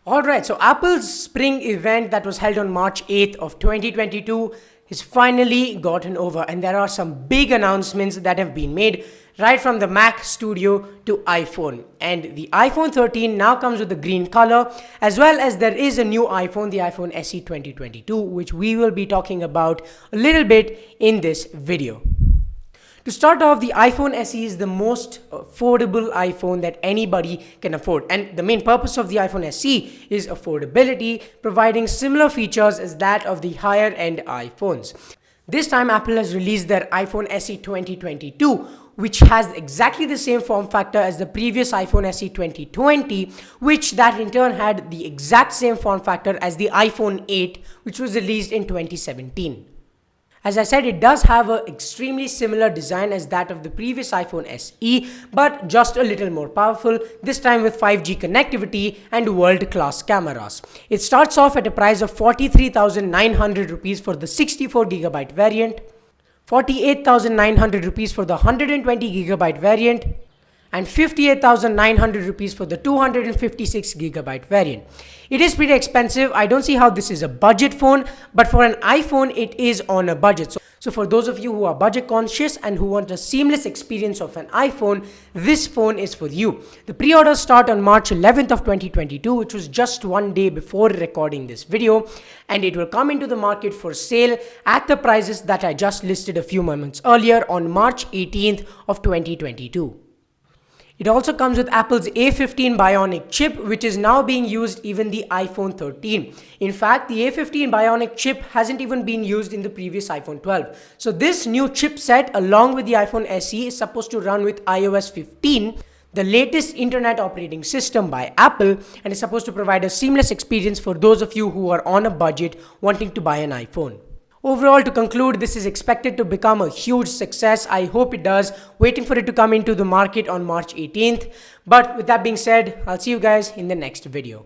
Alright, so Apple's spring event that was held on March 8th of 2022 has finally gotten over, and there are some big announcements that have been made right from the Mac Studio to iPhone. And the iPhone 13 now comes with the green color, as well as there is a new iPhone, the iPhone SE 2022, which we will be talking about a little bit in this video. To start off, the iPhone SE is the most affordable iPhone that anybody can afford. And the main purpose of the iPhone SE is affordability, providing similar features as that of the higher end iPhones. This time, Apple has released their iPhone SE 2022, which has exactly the same form factor as the previous iPhone SE 2020, which that in turn had the exact same form factor as the iPhone 8, which was released in 2017. As I said, it does have an extremely similar design as that of the previous iPhone SE, but just a little more powerful, this time with 5G connectivity and world-class cameras. It starts off at a price of 43,900 rupees for the 64GB variant, 48,900 rupees for the 120GB variant, and 58,900 rupees for the 256GB variant. It is pretty expensive. I don't see how this is a budget phone, but for an iPhone, it is on a budget. So for those of you who are budget conscious and who want a seamless experience of an iPhone, this phone is for you. The pre-orders start on March 11th of 2022, which was just one day before recording this video, and it will come into the market for sale at the prices that I just listed a few moments earlier on March 18th of 2022. It also comes with Apple's A15 Bionic chip, which is now being used even the iPhone 13. In fact, the A15 Bionic chip hasn't even been used in the previous iPhone 12. So this new chipset, along with the iPhone SE, is supposed to run with iOS 15, the latest internet operating system by Apple, and is supposed to provide a seamless experience for those of you who are on a budget wanting to buy an iPhone. Overall, to conclude, this is expected to become a huge success. I hope it does. Waiting for it to come into the market on March 18th. But with that being said, I'll see you guys in the next video.